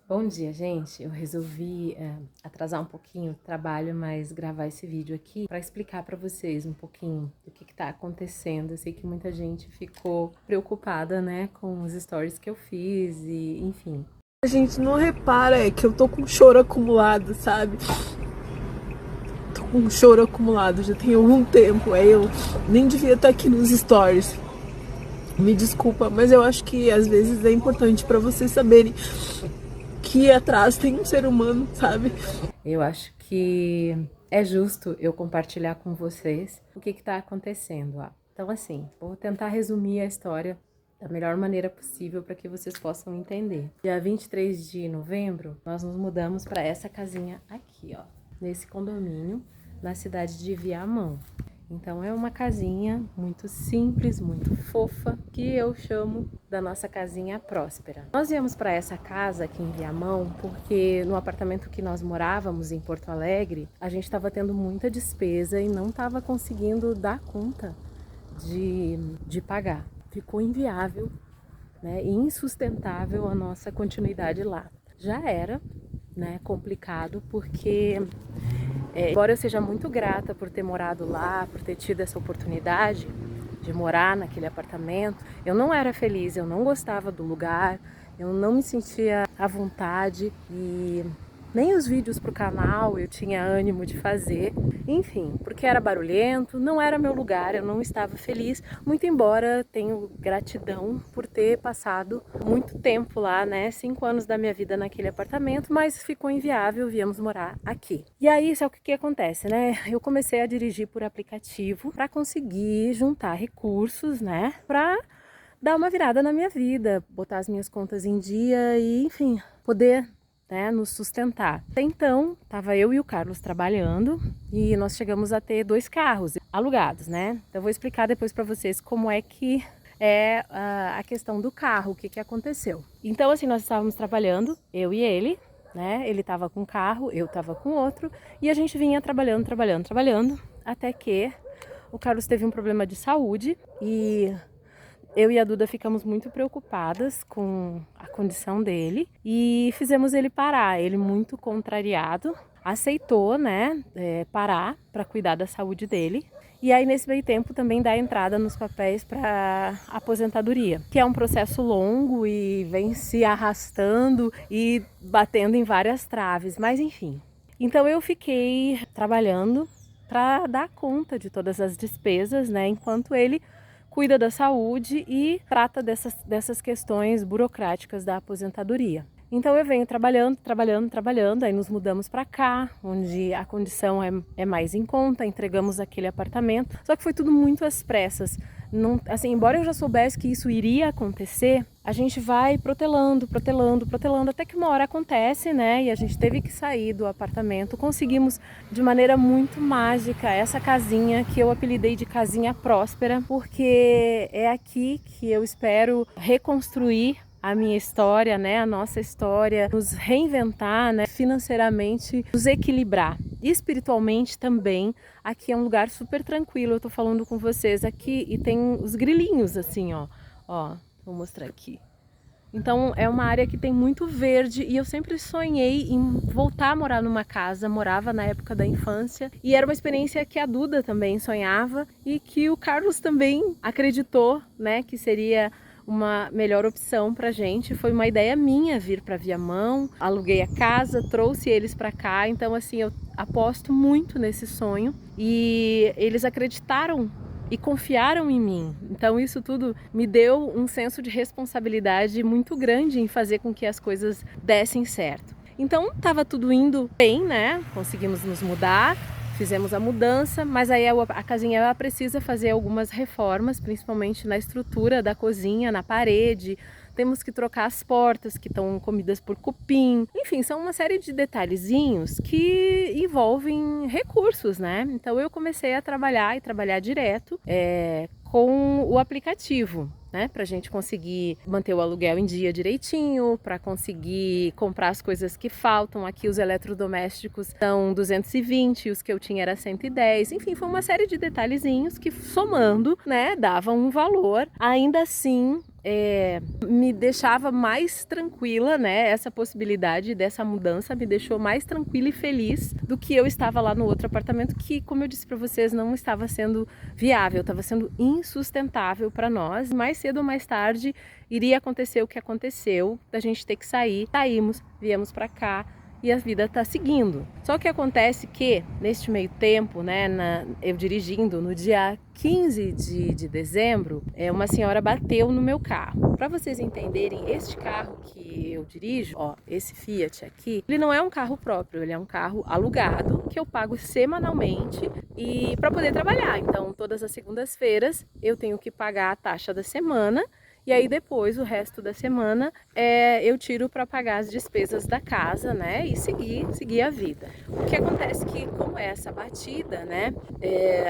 Bom dia, gente. Eu resolvi atrasar um pouquinho o trabalho, mas gravar esse vídeo aqui para explicar para vocês um pouquinho do que está acontecendo. Eu sei que muita gente ficou preocupada, né, com os stories que eu fiz e, enfim. A gente não repara que eu tô com choro acumulado, sabe? Tô com choro acumulado já tem algum tempo. Eu nem devia estar aqui nos stories. Me desculpa, mas eu acho que às vezes é importante para vocês saberem que atrás tem um ser humano, sabe? Eu acho que é justo eu compartilhar com vocês o que está acontecendo. Então, assim, vou tentar resumir a história da melhor maneira possível para que vocês possam entender. Dia 23 de novembro, nós nos mudamos para essa casinha aqui, ó, nesse condomínio, na cidade de Viamão. Então é uma casinha muito simples, muito fofa, que eu chamo da nossa casinha próspera. Nós viemos para essa casa aqui em Viamão porque no apartamento que nós morávamos em Porto Alegre, a gente estava tendo muita despesa e não estava conseguindo dar conta de pagar. Ficou inviável, né, e insustentável a nossa continuidade lá. Já era, né, complicado porque embora eu seja muito grata por ter morado lá, por ter tido essa oportunidade de morar naquele apartamento, eu não era feliz, eu não gostava do lugar, eu não me sentia à vontade e nem os vídeos para o canal eu tinha ânimo de fazer, enfim, porque era barulhento, não era meu lugar, eu não estava feliz, muito embora tenho gratidão por ter passado muito tempo lá, né, 5 anos da minha vida naquele apartamento, mas ficou inviável, viemos morar aqui. E aí, sabe o que acontece, né, eu comecei a dirigir por aplicativo para conseguir juntar recursos, né, para dar uma virada na minha vida, botar as minhas contas em dia e, enfim, poder, né, nos sustentar. Até então, estava eu e o Carlos trabalhando e nós chegamos a ter 2 carros alugados, né? Então eu vou explicar depois para vocês como é que é a questão do carro, o que que aconteceu. Então assim, nós estávamos trabalhando, eu e ele, né? Ele estava com um carro, eu estava com outro e a gente vinha trabalhando, até que o Carlos teve um problema de saúde e eu e a Duda ficamos muito preocupadas com a condição dele e fizemos ele parar. Ele, muito contrariado, aceitou, né, parar para cuidar da saúde dele. E aí, nesse meio tempo, também dá entrada nos papéis para aposentadoria, que é um processo longo e vem se arrastando e batendo em várias traves, mas enfim. Então, eu fiquei trabalhando para dar conta de todas as despesas, né, enquanto ele cuida da saúde e trata dessas questões burocráticas da aposentadoria. Então eu venho trabalhando, aí nos mudamos para cá, onde a condição é mais em conta, entregamos aquele apartamento, só que foi tudo muito às pressas. Não, assim, embora eu já soubesse que isso iria acontecer, a gente vai protelando, até que uma hora acontece, né? E a gente teve que sair do apartamento. Conseguimos de maneira muito mágica essa casinha que eu apelidei de casinha próspera, porque é aqui que eu espero reconstruir a minha história, né, a nossa história, nos reinventar, né, financeiramente, nos equilibrar. E espiritualmente também, aqui é um lugar super tranquilo, eu tô falando com vocês aqui e tem os grilinhos assim, ó, vou mostrar aqui. Então é uma área que tem muito verde e eu sempre sonhei em voltar a morar numa casa, morava na época da infância e era uma experiência que a Duda também sonhava e que o Carlos também acreditou, né, que seria uma melhor opção pra gente. Foi uma ideia minha vir para Viamão, aluguei a casa, trouxe eles para cá, então assim, eu aposto muito nesse sonho e eles acreditaram e confiaram em mim. Então isso tudo me deu um senso de responsabilidade muito grande em fazer com que as coisas dessem certo. Então estava tudo indo bem, né? Conseguimos nos mudar, fizemos a mudança, mas aí a casinha ela precisa fazer algumas reformas, principalmente na estrutura da cozinha, na parede. Temos que trocar as portas que estão comidas por cupim. Enfim, são uma série de detalhezinhos que envolvem recursos, né? Então eu comecei a trabalhar direto com o aplicativo, né, pra gente conseguir manter o aluguel em dia direitinho, para conseguir comprar as coisas que faltam. Aqui os eletrodomésticos são 220, os que eu tinha era 110. Enfim, foi uma série de detalhezinhos que somando, né, davam um valor. Ainda assim, me deixava mais tranquila, né? Essa possibilidade dessa mudança me deixou mais tranquila e feliz do que eu estava lá no outro apartamento, que, como eu disse para vocês, não estava sendo viável, estava sendo insustentável para nós. Mais cedo ou mais tarde iria acontecer o que aconteceu, da gente ter que sair. Saímos, viemos para cá. E a vida está seguindo. Só que acontece que, neste meio tempo, né, eu dirigindo, no dia 15 de dezembro, uma senhora bateu no meu carro. Para vocês entenderem, este carro que eu dirijo, ó, esse Fiat aqui, ele não é um carro próprio, ele é um carro alugado, que eu pago semanalmente e para poder trabalhar. Então, todas as segundas-feiras, eu tenho que pagar a taxa da semana. E aí depois, o resto da semana, eu tiro para pagar as despesas da casa, né? E seguir a vida. O que acontece que, como é essa batida, né?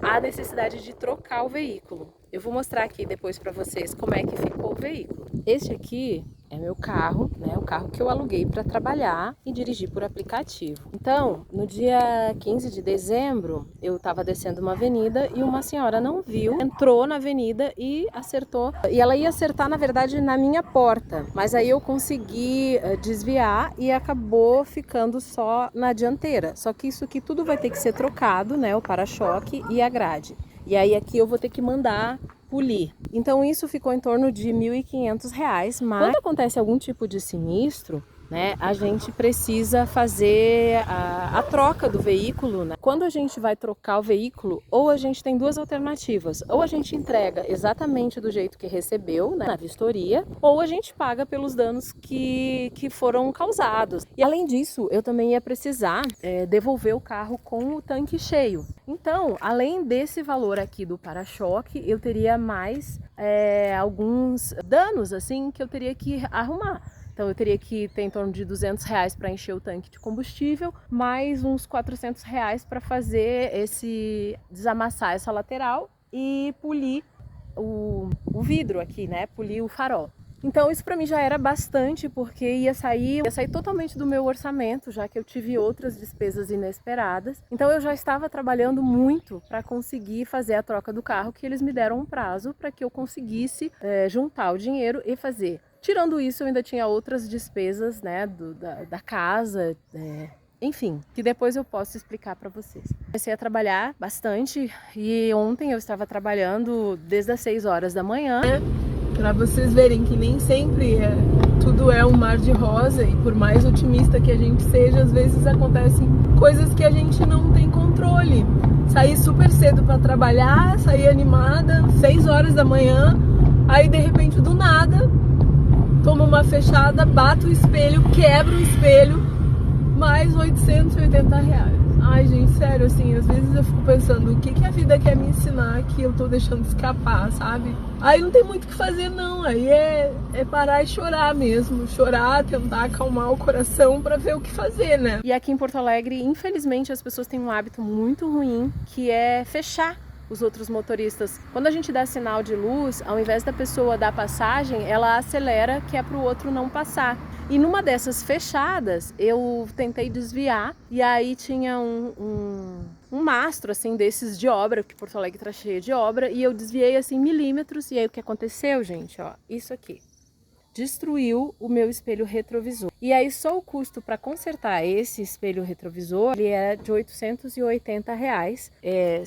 Há necessidade de trocar o veículo. Eu vou mostrar aqui depois para vocês como é que ficou o veículo. Este aqui é meu carro, né? O carro que eu aluguei para trabalhar e dirigir por aplicativo. Então, no dia 15 de dezembro, eu estava descendo uma avenida e uma senhora não viu, entrou na avenida e acertou. E ela ia acertar, na verdade, na minha porta. Mas aí eu consegui desviar e acabou ficando só na dianteira. Só que isso aqui tudo vai ter que ser trocado, né? O para-choque e a grade. E aí aqui eu vou ter que mandar polir. Então isso ficou em torno de R$ 1.500, mas quando acontece algum tipo de sinistro, né, a gente precisa fazer a troca do veículo, né? Quando a gente vai trocar o veículo, ou a gente tem duas alternativas, ou a gente entrega exatamente do jeito que recebeu, né, na vistoria, ou a gente paga pelos danos que foram causados. E além disso, eu também ia precisar devolver o carro com o tanque cheio. Então, além desse valor aqui do para-choque, eu teria mais alguns danos assim que eu teria que arrumar. Então eu teria que ter em torno de R$ 200 para encher o tanque de combustível, mais uns R$ 400 para fazer desamassar essa lateral e polir o vidro aqui, né? Polir o farol. Então isso para mim já era bastante, porque ia sair totalmente do meu orçamento, já que eu tive outras despesas inesperadas. Então eu já estava trabalhando muito para conseguir fazer a troca do carro, que eles me deram um prazo para que eu conseguisse juntar o dinheiro e fazer. Tirando isso, eu ainda tinha outras despesas, né, da casa, enfim, que depois eu posso explicar para vocês. Comecei a trabalhar bastante e ontem eu estava trabalhando desde as 6 horas da manhã. Para vocês verem que nem sempre tudo é um mar de rosa, e por mais otimista que a gente seja, às vezes acontecem coisas que a gente não tem controle. Saí super cedo para trabalhar, saí animada, 6 horas da manhã, aí de repente do nada tomo uma fechada, bato o espelho, quebro o espelho, mais R$ 880. Ai, gente, sério, assim, às vezes eu fico pensando, o que a vida quer me ensinar que eu tô deixando escapar, sabe? Aí não tem muito o que fazer, não. Aí é parar e chorar mesmo. Chorar, tentar acalmar o coração pra ver o que fazer, né? E aqui em Porto Alegre, infelizmente, as pessoas têm um hábito muito ruim, que é fechar os outros motoristas. Quando a gente dá sinal de luz, ao invés da pessoa dar passagem, ela acelera, que é para o outro não passar. E numa dessas fechadas, eu tentei desviar e aí tinha um mastro assim desses de obra, porque Porto Alegre tá cheia de obra, e eu desviei assim milímetros. E aí o que aconteceu, gente? Ó, isso aqui destruiu o meu espelho retrovisor. E aí só o custo para consertar esse espelho retrovisor, ele é de R$ 880.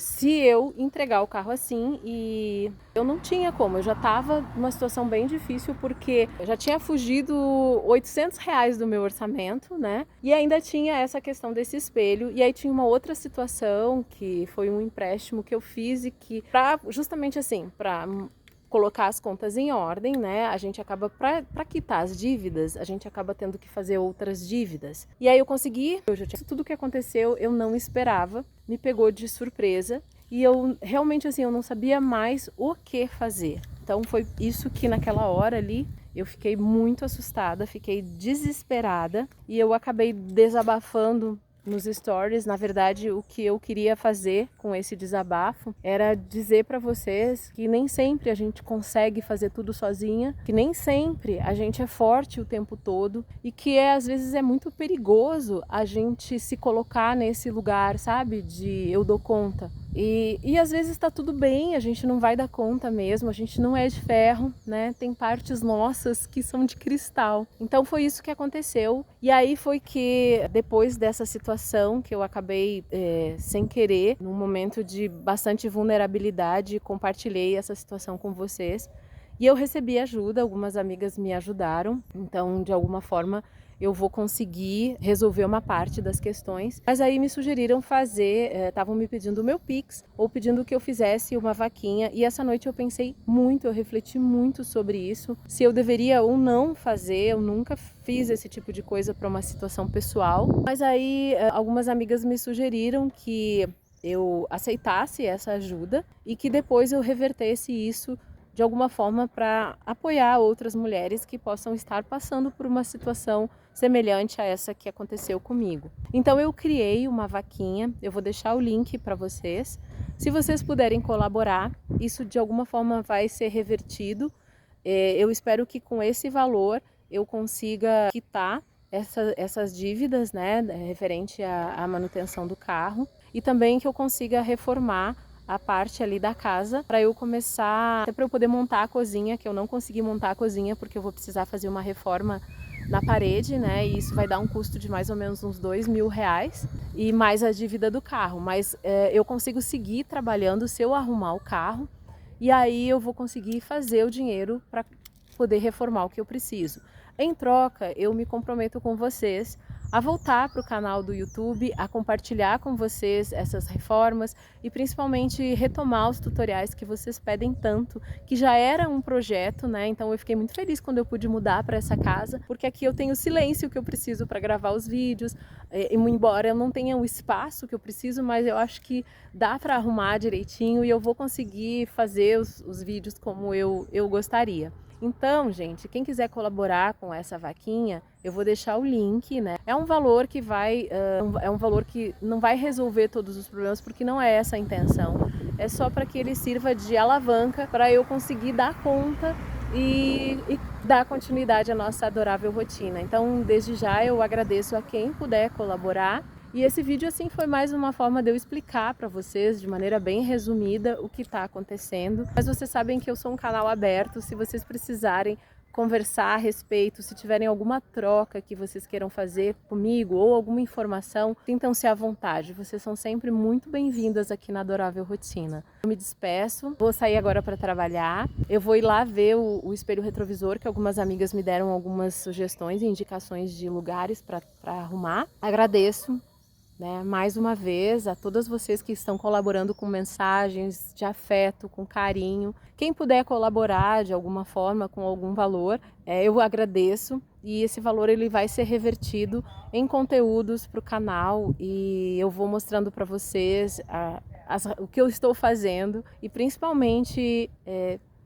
Se eu entregar o carro assim, e eu não tinha como, eu já estava numa situação bem difícil, porque eu já tinha fugido R$ 800 do meu orçamento, né? E ainda tinha essa questão desse espelho, e aí tinha uma outra situação, que foi um empréstimo que eu fiz, e que, justamente assim, para colocar as contas em ordem, né? A gente acaba, para quitar as dívidas, a gente acaba tendo que fazer outras dívidas. E aí eu consegui, tudo que aconteceu eu não esperava, me pegou de surpresa, e eu realmente assim, eu não sabia mais o que fazer. Então foi isso que naquela hora ali, eu fiquei muito assustada, fiquei desesperada, e eu acabei desabafando nos stories. Na verdade, o que eu queria fazer com esse desabafo era dizer para vocês que nem sempre a gente consegue fazer tudo sozinha, que nem sempre a gente é forte o tempo todo, e que às vezes é muito perigoso a gente se colocar nesse lugar, sabe, de eu dou conta, E às vezes está tudo bem, a gente não vai dar conta mesmo, a gente não é de ferro, né? Tem partes nossas que são de cristal. Então foi isso que aconteceu. E aí foi que, depois dessa situação, que eu acabei sem querer, num momento de bastante vulnerabilidade, compartilhei essa situação com vocês. E eu recebi ajuda, algumas amigas me ajudaram, então de alguma forma eu vou conseguir resolver uma parte das questões. Mas aí me sugeriram fazer, estavam me pedindo o meu Pix ou pedindo que eu fizesse uma vaquinha. E essa noite eu pensei muito, eu refleti muito sobre isso, se eu deveria ou não fazer. Eu nunca fiz esse tipo de coisa para uma situação pessoal. Mas aí algumas amigas me sugeriram que eu aceitasse essa ajuda e que depois eu revertesse isso de alguma forma para apoiar outras mulheres que possam estar passando por uma situação semelhante a essa que aconteceu comigo. Então eu criei uma vaquinha, eu vou deixar o link para vocês. Se vocês puderem colaborar, isso de alguma forma vai ser revertido. Eu espero que com esse valor eu consiga quitar essas dívidas, né, referente à manutenção do carro, e também que eu consiga reformar a parte ali da casa para eu começar, até para eu poder montar a cozinha, que eu não consegui montar a cozinha porque eu vou precisar fazer uma reforma na parede, né? E isso vai dar um custo de mais ou menos uns R$2.000 e mais a dívida do carro. Mas eu consigo seguir trabalhando se eu arrumar o carro, e aí eu vou conseguir fazer o dinheiro para poder reformar o que eu preciso. Em troca, eu me comprometo com vocês a voltar para o canal do YouTube, a compartilhar com vocês essas reformas e principalmente retomar os tutoriais que vocês pedem tanto, que já era um projeto, né? Então eu fiquei muito feliz quando eu pude mudar para essa casa, porque aqui eu tenho o silêncio que eu preciso para gravar os vídeos, embora eu não tenha o espaço que eu preciso, mas eu acho que dá para arrumar direitinho e eu vou conseguir fazer os vídeos como eu gostaria. Então, gente, quem quiser colaborar com essa vaquinha, eu vou deixar o link, né? É um valor que não vai resolver todos os problemas, porque não é essa a intenção. É só para que ele sirva de alavanca para eu conseguir dar conta e dar continuidade à nossa adorável rotina. Então, desde já eu agradeço a quem puder colaborar. E esse vídeo assim foi mais uma forma de eu explicar para vocês de maneira bem resumida o que está acontecendo. Mas vocês sabem que eu sou um canal aberto, se vocês precisarem conversar a respeito, se tiverem alguma troca que vocês queiram fazer comigo ou alguma informação, sintam-se à vontade. Vocês são sempre muito bem-vindas aqui na Adorável Rotina. Eu me despeço, vou sair agora para trabalhar. Eu vou ir lá ver o espelho retrovisor, que algumas amigas me deram algumas sugestões e indicações de lugares para arrumar. Agradeço, né, mais uma vez a todas vocês que estão colaborando com mensagens de afeto, com carinho. Quem puder colaborar de alguma forma com algum valor, eu agradeço, e esse valor ele vai ser revertido em conteúdos para o canal, e eu vou mostrando para vocês o que eu estou fazendo e principalmente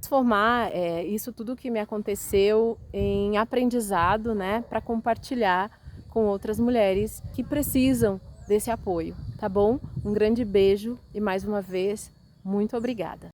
transformar isso tudo que me aconteceu em aprendizado, né, para compartilhar com outras mulheres que precisam desse apoio, tá bom? Um grande beijo e mais uma vez, muito obrigada.